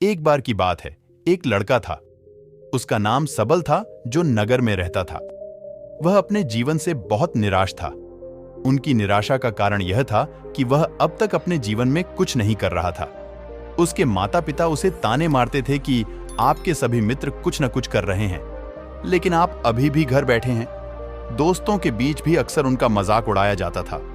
एक बार की बात है, एक लड़का था। उसका नाम सबल था, जो नगर में रहता था। वह अपने जीवन से बहुत निराश था। उनकी निराशा का कारण यह था कि वह अब तक अपने जीवन में कुछ नहीं कर रहा था। उसके माता पिता उसे ताने मारते थे कि आपके सभी मित्र कुछ न कुछ कर रहे हैं, लेकिन आप अभी भी घर बैठे हैं। दोस्तों के बीच भी अक्सर उनका मजाक उड़ाया जाता था।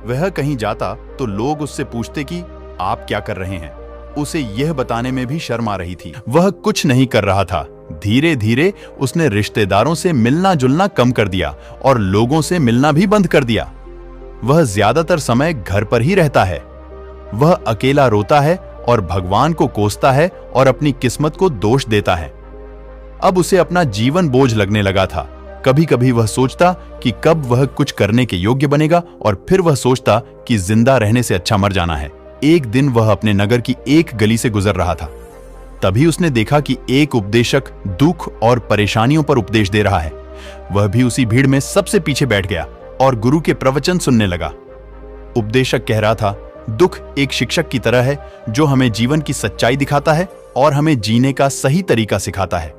वह कहीं जाता तो लोग उससे पूछते कि आप क्या कर रहे हैं। उसे यह बताने में भी शर्म आ रही थी। वह कुछ नहीं कर रहा था। धीरे धीरे उसने रिश्तेदारों से मिलना जुलना कम कर दिया और लोगों से मिलना भी बंद कर दिया। वह ज्यादातर समय घर पर ही रहता है। वह अकेला रोता है और भगवान को कोसता है और अपनी किस्मत को दोष देता है। अब उसे अपना जीवन बोझ लगने लगा था। कभी कभी वह सोचता कि कब वह कुछ करने के योग्य बनेगा, और फिर वह सोचता कि जिंदा रहने से अच्छा मर जाना है। एक दिन वह अपने नगर की एक गली से गुजर रहा था। तभी उसने देखा कि एक उपदेशक दुख और परेशानियों पर उपदेश दे रहा है। वह भी उसी भीड़ में सबसे पीछे बैठ गया और गुरु के प्रवचन सुनने लगा। उपदेशक कह रहा था, दुख एक शिक्षक की तरह है जो हमें जीवन की सच्चाई दिखाता है और हमें जीने का सही तरीका सिखाता है।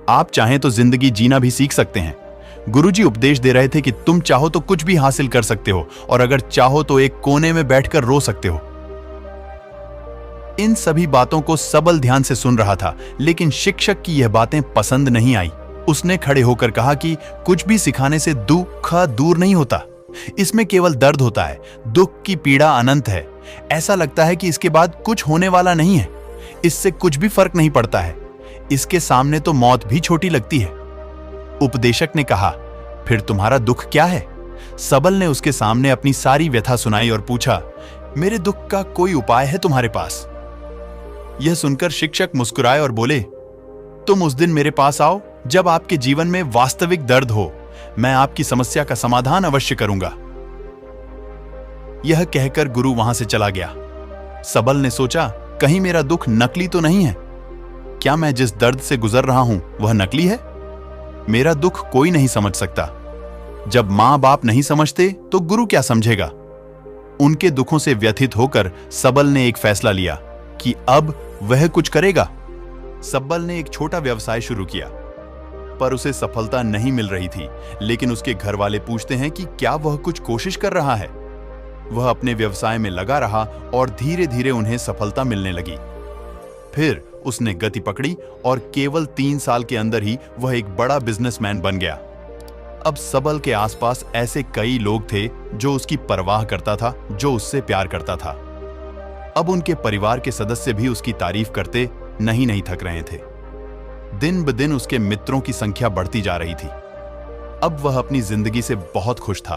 आप चाहें तो जिंदगी जीना भी सीख सकते हैं। गुरुजी उपदेश दे रहे थे कि तुम चाहो तो कुछ भी हासिल कर सकते हो, और अगर चाहो तो एक कोने में बैठकर रो सकते हो। इन सभी बातों को सबल ध्यान से सुन रहा था, लेकिन शिक्षक की यह बातें पसंद नहीं आई। उसने खड़े होकर कहा कि कुछ भी सिखाने से दुख दूर नहीं होता। इसमें केवल दर्द होता है। दुख की पीड़ा अनंत है। ऐसा लगता है कि इसके बाद कुछ होने वाला नहीं है। इससे कुछ भी फर्क नहीं पड़ता है। इसके सामने तो मौत भी छोटी लगती है। उपदेशक ने कहा, फिर तुम्हारा दुख क्या है? सबल ने उसके सामने अपनी सारी व्यथा सुनाई और पूछा, मेरे दुख का कोई उपाय है तुम्हारे पास? यह सुनकर शिक्षक मुस्कुराए और बोले, तुम उस दिन मेरे पास आओ जब आपके जीवन में वास्तविक दर्द हो। मैं आपकी समस्या का समाधान अवश्य करूंगा। यह कहकर गुरु वहां से चला गया। सबल ने सोचा, कहीं मेरा दुख नकली तो नहीं है? क्या मैं जिस दर्द से गुजर रहा हूं वह नकली है? मेरा दुख कोई नहीं समझ सकता। जब मां बाप नहीं समझते तो गुरु क्या समझेगा? उनके दुखों से व्यथित होकर सबल ने एक फैसला लिया कि अब वह कुछ करेगा। सबल ने एक छोटा व्यवसाय शुरू किया, पर उसे सफलता नहीं मिल रही थी। लेकिन उसके घर वाले पूछते हैं कि क्या वह कुछ कोशिश कर रहा है। वह अपने व्यवसाय में लगा रहा और धीरे धीरे उन्हें सफलता मिलने लगी। फिर उसने गति पकड़ी और केवल 3 साल के अंदर ही वह एक बड़ा बिजनेसमैन बन गया। अब सबल के आसपास ऐसे कई लोग थे जो उसकी परवाह करता था, जो उससे प्यार करता था। अब उनके परिवार के सदस्य भी उसकी तारीफ करते नहीं थक रहे थे। दिन ब दिन उसके मित्रों की संख्या बढ़ती जा रही थी। अब वह अपनी जिंदगी से बहुत खुश था।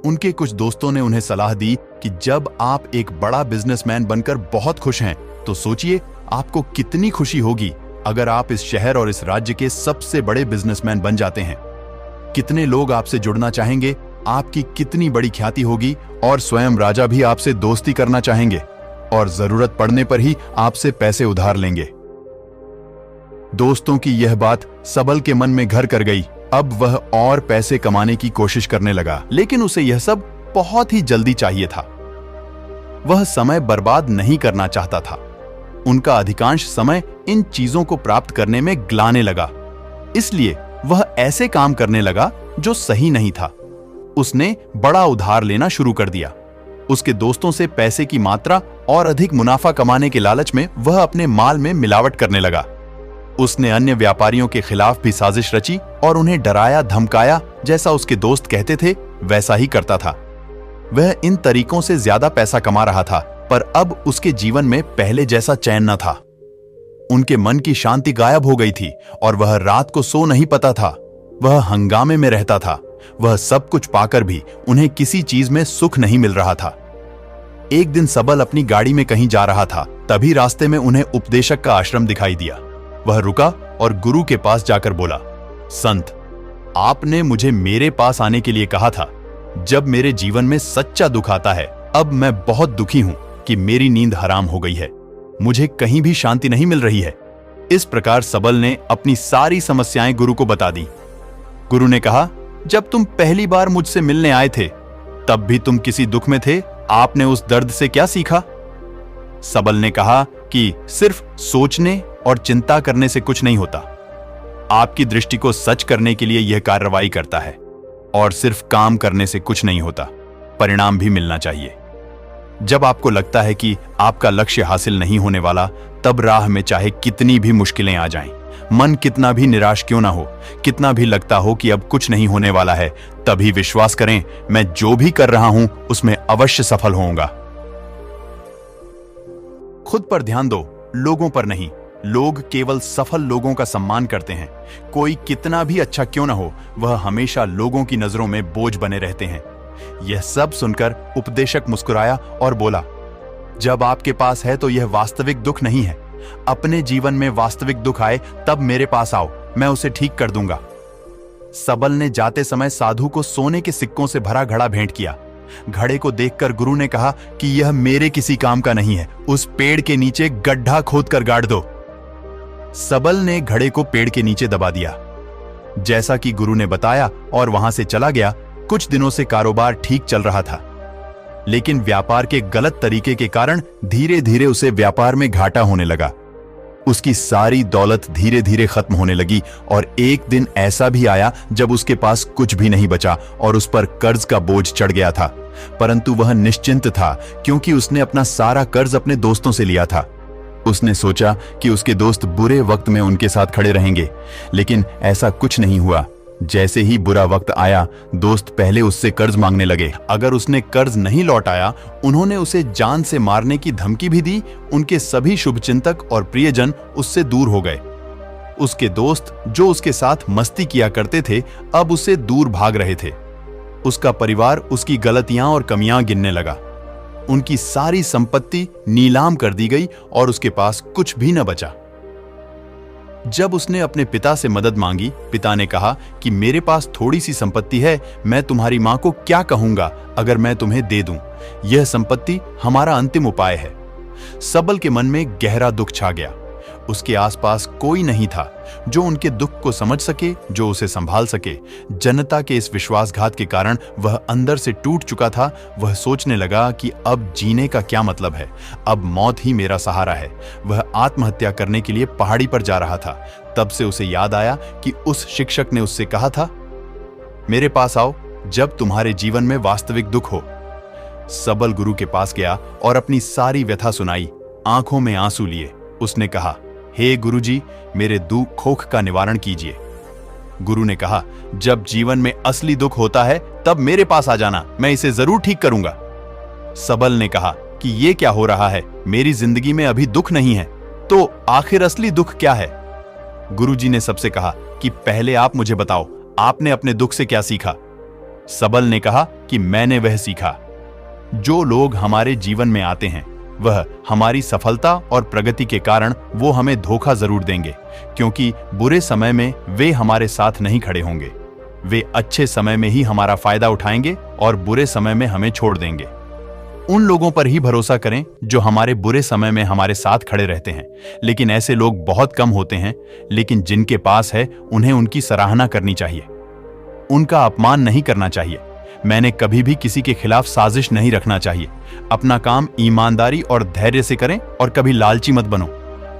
उनके कुछ दोस्तों ने उन्हें सलाह दी कि जब आप एक बड़ा बिजनेसमैन बनकर बहुत खुश हैं, तो सोचिए आपको कितनी खुशी होगी अगर आप इस शहर और इस राज्य के सबसे बड़े बिजनेसमैन बन जाते हैं। कितने लोग आपसे जुड़ना चाहेंगे, आपकी कितनी बड़ी ख्याति होगी, और स्वयं राजा भी आपसे दोस्ती करना चाहेंगे और जरूरत पड़ने पर ही आपसे पैसे उधार लेंगे। दोस्तों की यह बात सबल के मन में घर कर गई। अब वह और पैसे कमाने की कोशिश करने लगा, लेकिन उसे यह सब बहुत ही जल्दी चाहिए था। वह समय बर्बाद नहीं करना चाहता था। उनका अधिकांश समय इन चीजों को प्राप्त करने में गलाने लगा। इसलिए वह ऐसे काम करने लगा जो सही नहीं था। उसने बड़ा उधार लेना शुरू कर दिया। उसके दोस्तों से पैसे की मात्रा और अधिक मुनाफा कमाने के लालच में वह अपने माल में मिलावट करने लगा। उसने अन्य व्यापारियों के खिलाफ भी साजिश रची और उन्हें डराया धमकाया। जैसा उसके दोस्त कहते थे वैसा ही करता था। वह इन तरीकों से ज्यादा पैसा कमा रहा था, पर अब उसके जीवन में पहले जैसा चैन न था। उनके मन की शांति गायब हो गई थी और वह रात को सो नहीं पाता था। वह हंगामे में रहता था। वह सब कुछ पाकर भी उन्हें किसी चीज में सुख नहीं मिल रहा था। एक दिन सबल अपनी गाड़ी में कहीं जा रहा था। तभी रास्ते में उन्हें उपदेशक का आश्रम दिखाई दिया। वह रुका और गुरु के पास जाकर बोला, संत, आपने मुझे मेरे पास आने के लिए कहा था जब मेरे जीवन में सच्चा दुख आता है। अब मैं बहुत दुखी हूं कि मेरी नींद हराम हो गई है। मुझे कहीं भी शांति नहीं मिल रही है। इस प्रकार सबल ने अपनी सारी समस्याएं गुरु को बता दी। गुरु ने कहा, जब तुम पहली बार मुझसे मिलने आए थे तब भी तुम किसी दुख में थे। आपने उस दर्द से क्या सीखा? सबल ने कहा कि सिर्फ सोचने और चिंता करने से कुछ नहीं होता। आपकी दृष्टि को सच करने के लिए यह कार्रवाई करता है, और सिर्फ काम करने से कुछ नहीं होता, परिणाम भी मिलना चाहिए। जब आपको लगता है कि आपका लक्ष्य हासिल नहीं होने वाला, तब राह में चाहे कितनी भी मुश्किलें आ जाएं, मन कितना भी निराश क्यों ना हो, कितना भी लगता हो कि अब कुछ नहीं होने वाला है, तभी विश्वास करें, मैं जो भी कर रहा हूं उसमें अवश्य सफल होऊंगा। खुद पर ध्यान दो, लोगों पर नहीं। लोग केवल सफल लोगों का सम्मान करते हैं। कोई कितना भी अच्छा क्यों ना हो, वह हमेशा लोगों की नजरों में बोझ बने रहते हैं। यह सब सुनकर उपदेशक मुस्कुराया और बोला, जब आपके पास है तो यह वास्तविक दुख नहीं है। अपने जीवन में वास्तविक दुख आए तब मेरे पास आओ, मैं उसे ठीक कर दूंगा। सबल ने जाते समय साधु को सोने के सिक्कों से भरा घड़ा भेंट किया। घड़े को देखकर गुरु ने कहा कि यह मेरे किसी काम का नहीं है, उस पेड़ के नीचे गड्ढा खोदकर गाड़ दो। सबल ने घड़े को पेड़ के नीचे दबा दिया, जैसा कि गुरु ने बताया, और वहां से चला गया। कुछ दिनों से कारोबार ठीक चल रहा था, लेकिन व्यापार के गलत तरीके के कारण धीरे धीरे उसे व्यापार में घाटा होने लगा। उसकी सारी दौलत धीरे धीरे खत्म होने लगी, और एक दिन ऐसा भी आया जब उसके पास कुछ भी नहीं बचा और उस पर कर्ज का बोझ चढ़ गया था। परंतु वह निश्चिंत था, क्योंकि उसने अपना सारा कर्ज अपने दोस्तों से लिया था। उसने सोचा कि उसके दोस्त बुरे वक्त में उनके साथ खड़े रहेंगे, लेकिन ऐसा कुछ नहीं हुआ। जैसे ही बुरा वक्त आया, दोस्त पहले उससे कर्ज मांगने लगे। अगर उसने कर्ज नहीं लौटाया, उन्होंने उसे जान से मारने की धमकी भी दी। उनके सभी शुभचिंतक और प्रियजन उससे दूर हो गए। उसके दोस्त, जो उसके साथ मस्ती किया करते थे, अब उससे दूर भाग रहे थे। उसका परिवार उसकी गलतियां और कमियां गिनने लगा। उनकी सारी संपत्ति नीलाम कर दी गई और उसके पास कुछ भी न बचा। जब उसने अपने पिता से मदद मांगी, पिता ने कहा कि मेरे पास थोड़ी सी संपत्ति है, मैं तुम्हारी मां को क्या कहूंगा अगर मैं तुम्हें दे दूं। यह संपत्ति हमारा अंतिम उपाय है। सबल के मन में गहरा दुख छा गया। उसके आसपास कोई नहीं था जो उनके दुख को समझ सके, जो उसे संभाल सके। जनता के इस विश्वासघात के कारण वह अंदर से टूट चुका था। वह सोचने लगा कि अब जीने का क्या मतलब है, अब मौत ही मेरा सहारा है। वह आत्महत्या करने के लिए पहाड़ी पर जा रहा था। तब से उसे याद आया कि उस शिक्षक ने उससे कहा था, मेरे पास आओ जब तुम्हारे जीवन में वास्तविक दुख हो। सबल गुरु के पास गया और अपनी सारी व्यथा सुनाई। आंखों में आंसू लिए उसने कहा, हे गुरुजी, मेरे दुख खोख का निवारण कीजिए। गुरु ने कहा, जब जीवन में असली दुख होता है तब मेरे पास आ जाना, मैं इसे जरूर ठीक करूंगा। सबल ने कहा कि ये क्या हो रहा है, मेरी जिंदगी में अभी दुख नहीं है, तो आखिर असली दुख क्या है? गुरुजी ने सबसे कहा कि पहले आप मुझे बताओ, आपने अपने दुख से क्या सीखा? सबल ने कहा कि मैंने वह सीखा, जो लोग हमारे जीवन में आते हैं वह हमारी सफलता और प्रगति के कारण वो हमें धोखा जरूर देंगे, क्योंकि बुरे समय में वे हमारे साथ नहीं खड़े होंगे। वे अच्छे समय में ही हमारा फायदा उठाएंगे और बुरे समय में हमें छोड़ देंगे। उन लोगों पर ही भरोसा करें जो हमारे बुरे समय में हमारे साथ खड़े रहते हैं। लेकिन ऐसे लोग बहुत कम होते हैं, लेकिन जिनके पास है उन्हें उनकी सराहना करनी चाहिए, उनका अपमान नहीं करना चाहिए। मैंने कभी भी किसी के खिलाफ साजिश नहीं रखना चाहिए। अपना काम ईमानदारी और धैर्य से करें और कभी लालची मत बनो।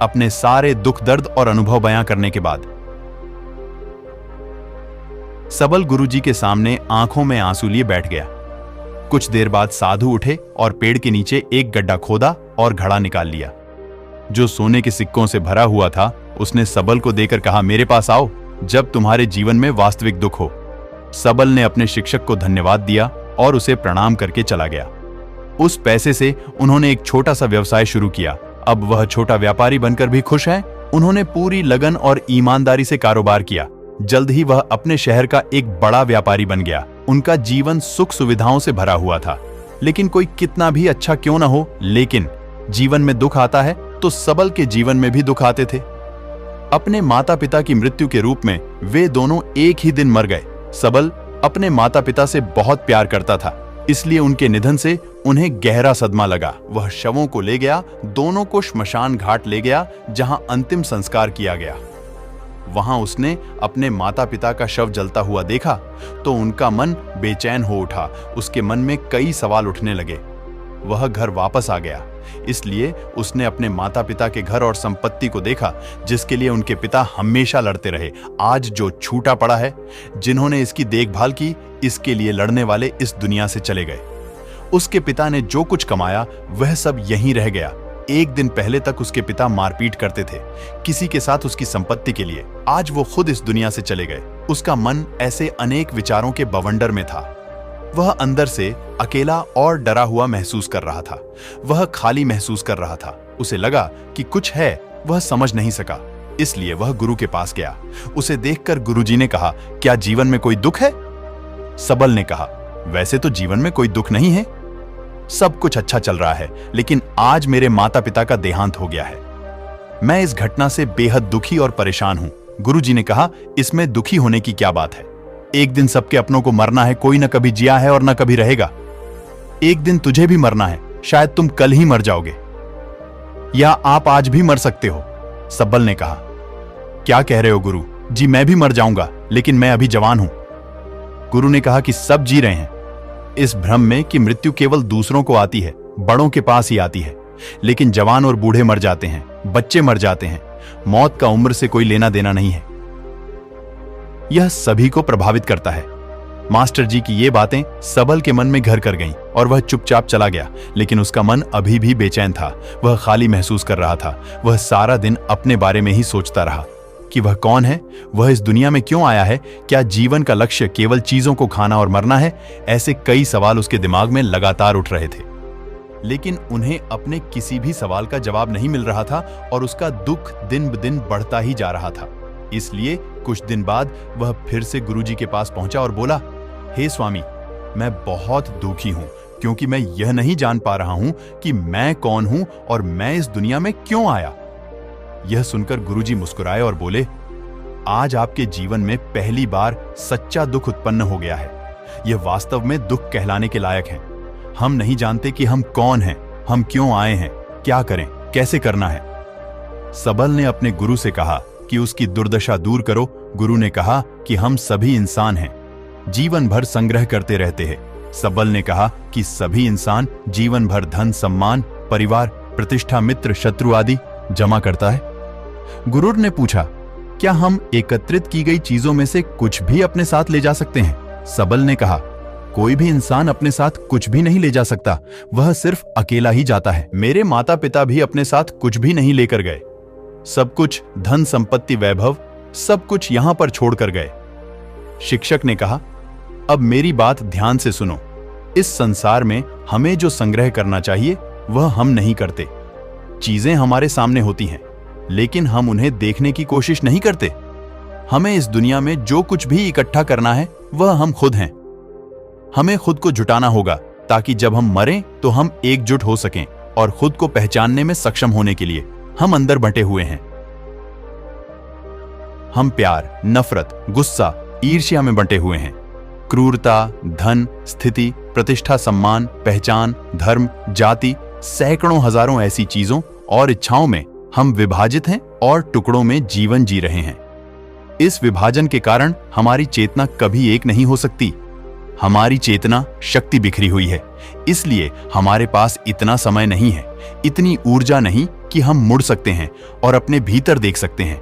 अपने सारे दुख दर्द और अनुभव बयां करने के बाद सबल गुरुजी के सामने आंखों में आंसू लिए बैठ गया। कुछ देर बाद साधु उठे और पेड़ के नीचे एक गड्ढा खोदा और घड़ा निकाल लिया, जो सोने के सिक्कों से भरा हुआ था। उसने सबल को देकर कहा, मेरे पास आओ जब तुम्हारे जीवन में वास्तविक दुख हो। सबल ने अपने शिक्षक को धन्यवाद दिया और उसे प्रणाम करके चला गया। उस पैसे से उन्होंने एक छोटा सा व्यवसाय शुरू किया। अब वह छोटा व्यापारी बनकर भी खुश हैं। उन्होंने पूरी लगन और ईमानदारी से कारोबार किया। जल्द ही वह अपने शहर का एक बड़ा व्यापारी बन गया। उनका जीवन सुख सुविधाओं से भरा हुआ था। लेकिन कोई कितना भी अच्छा क्यों न हो, लेकिन जीवन में दुख आता है तो सबल के जीवन में भी दुख आते थे। अपने माता पिता की मृत्यु के रूप में वे दोनों एक ही दिन मर गए। सबल अपने माता पिता से बहुत प्यार करता था, इसलिए उनके निधन से उन्हें गहरा सदमा लगा। वह शवों को ले गया, दोनों को श्मशान घाट ले गया, जहां अंतिम संस्कार किया गया। वहां उसने अपने माता पिता का शव जलता हुआ देखा तो उनका मन बेचैन हो उठा। उसके मन में कई सवाल उठने लगे। वह घर वापस आ गया। इसलिए उसने अपने माता पिता के घर और संपत्ति को देखा, जिसके लिए उनके पिता हमेशा लड़ते रहे। आज जो छूटा पड़ा है, जिन्होंने इसकी देखभाल की, इसके लिए लड़ने वाले इस दुनिया से चले गए। उसके पिता ने जो कुछ कमाया वह सब यहीं रह गया। एक दिन पहले तक उसके पिता मारपीट करते थे किसी के साथ उसकी संपत्ति के लिए। आज वो खुद इस दुनिया से चले गए। उसका मन ऐसे अनेक विचारों के बवंडर में था। वह अंदर से अकेला और डरा हुआ महसूस कर रहा था। वह खाली महसूस कर रहा था। उसे लगा कि कुछ है, वह समझ नहीं सका। इसलिए वह गुरु के पास गया। उसे देखकर गुरुजी ने कहा, क्या जीवन में कोई दुख है? सबल ने कहा, वैसे तो जीवन में कोई दुख नहीं है, सब कुछ अच्छा चल रहा है, लेकिन आज मेरे माता पिता का देहांत हो गया है। मैं इस घटना से बेहद दुखी और परेशान हूं। गुरुजी ने कहा, इसमें दुखी होने की क्या बात है? एक दिन सबके अपनों को मरना है। कोई न कभी जिया है और न कभी रहेगा। एक दिन तुझे भी मरना है। शायद तुम कल ही मर जाओगे, या आप आज भी मर सकते हो। सबल ने कहा, क्या कह रहे हो गुरु जी? मैं भी मर जाऊंगा, लेकिन मैं अभी जवान हूं। गुरु ने कहा कि सब जी रहे हैं इस भ्रम में कि मृत्यु केवल दूसरों को आती है, बड़ों के पास ही आती है। लेकिन जवान और बूढ़े मर जाते हैं, बच्चे मर जाते हैं। मौत का उम्र से कोई लेना देना नहीं है। यह सभी को प्रभावित करता है। मास्टर जी की ये बातें सबल के मन में घर कर गईं और वह चुपचाप चला गया। लेकिन उसका मन अभी भी बेचैन था। वह खाली महसूस कर रहा था। वह सारा दिन अपने बारे में ही सोचता रहा कि वह कौन है, वह इस दुनिया में क्यों आया है, क्या जीवन का लक्ष्य केवल चीजों को खाना और मरना है? ऐसे कई सवाल उसके दिमाग में लगातार उठ रहे थे, लेकिन उन्हें अपने किसी भी सवाल का जवाब नहीं मिल रहा था और उसका दुख दिन ब दिन बढ़ता ही जा रहा था। इसलिए कुछ दिन बाद वह फिर से गुरुजी के पास पहुंचा और बोला, हे स्वामी, मैं बहुत दुखी हूं क्योंकि मैं यह नहीं जान पा रहा हूं कि मैं कौन हूं और मैं इस दुनिया में क्यों आया। यह सुनकर गुरुजी मुस्कुराए और बोले, आज आपके जीवन में पहली बार सच्चा दुख उत्पन्न हो गया है। यह वास्तव में दुख कहलाने के लायक है। हम नहीं जानते कि हम कौन हैं, हम क्यों आए हैं, क्या करें, कैसे करना है। सबल ने अपने गुरु से कहा कि उसकी दुर्दशा दूर करो। गुरु ने कहा कि हम सभी इंसान हैं, जीवन भर संग्रह करते रहते हैं। सबल ने कहा कि सभी इंसान जीवन भर धन, सम्मान, परिवार, प्रतिष्ठा, मित्र, शत्रु आदि जमा करता है। गुरु ने पूछा, क्या हम एकत्रित की गई चीजों में से कुछ भी अपने साथ ले जा सकते हैं? सबल ने कहा, कोई भी इंसान अपने साथ कुछ भी नहीं ले जा सकता, वह सिर्फ अकेला ही जाता है। मेरे माता पिता भी अपने साथ कुछ भी नहीं लेकर गए। सब कुछ, धन, संपत्ति, वैभव, सब कुछ यहां पर छोड़कर गए। शिक्षक ने कहा, अब मेरी बात ध्यान से सुनो। इस संसार में हमें जो संग्रह करना चाहिए वह हम नहीं करते। चीजें हमारे सामने होती हैं, लेकिन हम उन्हें देखने की कोशिश नहीं करते। हमें इस दुनिया में जो कुछ भी इकट्ठा करना है वह हम खुद हैं। हमें खुद को जुटाना होगा ताकि जब हम मरें तो हम एकजुट हो सकें और खुद को पहचानने में सक्षम होने के लिए हम अंदर बंटे हुए हैं। हम प्यार, नफरत, गुस्सा, ईर्ष्या में बंटे हुए हैं। क्रूरता, धन, स्थिति, प्रतिष्ठा, सम्मान, पहचान, धर्म, जाति, सैकड़ों हजारों ऐसी चीजों और इच्छाओं में हम विभाजित हैं और टुकड़ों में जीवन जी रहे हैं। इस विभाजन के कारण हमारी चेतना कभी एक नहीं हो सकती। हमारी चेतना शक्ति बिखरी हुई है, इसलिए हमारे पास इतना समय नहीं है, इतनी ऊर्जा नहीं कि हम मुड़ सकते हैं और अपने भीतर देख सकते हैं।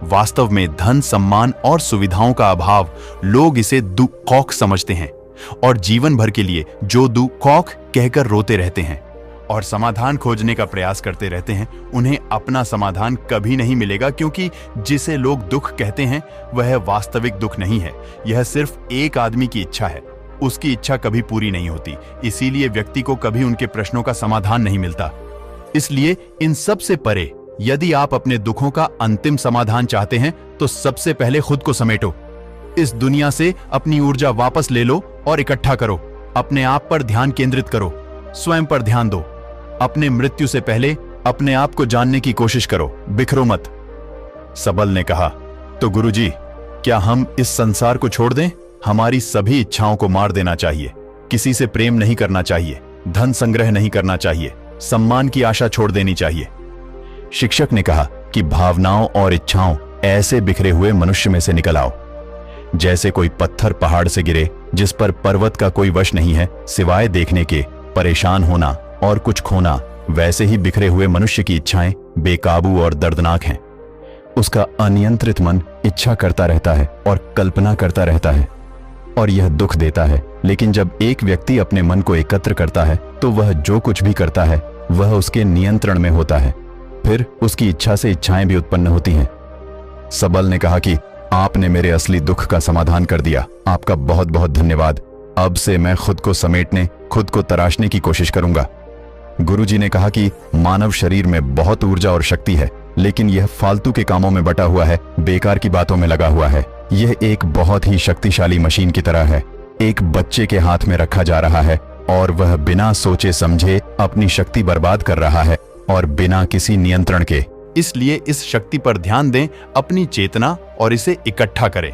वास्तव में धन, सम्मान और सुविधाओं का अभाव, लोग इसे दुखौक समझते हैं और जीवन भर के लिए जो दुखौक कहकर रोते रहते हैं और समाधान खोजने का प्रयास करते रहते हैं। उन्हें अपना समाधान कभी नहीं मिलेगा, क्योंकि जिसे लोग दुख कहते हैं वह वास्तविक दुख नहीं है। यह सिर्फ एक आदमी की इच्छा है। उसकी इच्छा कभी पूरी नहीं होती, इसीलिए व्यक्ति को कभी उनके प्रश्नों का समाधान नहीं मिलता। इसलिए इन सब से परे, यदि आप अपने दुखों का अंतिम समाधान चाहते हैं तो सबसे पहले खुद को समेटो। इस दुनिया से अपनी ऊर्जा वापस ले लो और इकट्ठा करो। अपने आप पर ध्यान केंद्रित करो, स्वयं पर ध्यान दो। अपने मृत्यु से पहले अपने आप को जानने की कोशिश करो, बिखरो मत। सबल ने कहा, तो गुरुजी, क्या हम इस संसार को छोड़ दें? हमारी सभी इच्छाओं को मार देना चाहिए। किसी से प्रेम नहीं करना चाहिए, धन संग्रह नहीं करना चाहिए, सम्मान की आशा छोड़ देनी चाहिए। शिक्षक ने कहा कि भावनाओं और इच्छाओं ऐसे बिखरे हुए मनुष्य में से निकल आओ, जैसे कोई पत्थर पहाड़ से गिरे जिस पर पर्वत का कोई वश नहीं है सिवाय देखने के। परेशान होना और कुछ खोना वैसे ही बिखरे हुए मनुष्य की इच्छाएं बेकाबू और दर्दनाक हैं। उसका अनियंत्रित मन इच्छा करता रहता है और कल्पना करता रहता है, और यह दुख देता है। लेकिन जब एक व्यक्ति अपने मन को एकत्र करता है तो वह जो कुछ भी करता है वह उसके नियंत्रण में होता है। फिर उसकी इच्छा से इच्छाएं भी उत्पन्न होती हैं। सबल ने कहा कि आपने मेरे असली दुख का समाधान कर दिया, आपका बहुत बहुत धन्यवाद। अब से मैं खुद को समेटने, खुद को तराशने की कोशिश करूंगा। गुरुजी ने कहा कि मानव शरीर में बहुत ऊर्जा और शक्ति है, लेकिन यह फालतू के कामों में बटा हुआ है, बेकार की बातों में लगा हुआ है। यह एक बहुत ही शक्तिशाली मशीन की तरह है, एक बच्चे के हाथ में रखा जा रहा है और वह बिना सोचे समझे अपनी शक्ति बर्बाद कर रहा है और बिना किसी नियंत्रण के। इसलिए इस शक्ति पर ध्यान दें, अपनी चेतना, और इसे इकट्ठा करें।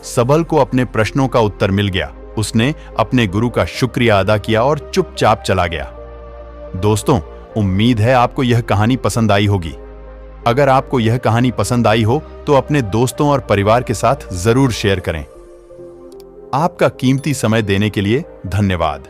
सबल को अपने प्रश्नों का उत्तर मिल गया। उसने अपने गुरु का शुक्रिया अदा किया और चुपचाप चला गया। दोस्तों, उम्मीद है आपको यह कहानी पसंद आई होगी। अगर आपको यह कहानी पसंद आई हो तो अपने दोस्तों और परिवार के साथ जरूर शेयर करें। आपका कीमती समय देने के लिए धन्यवाद।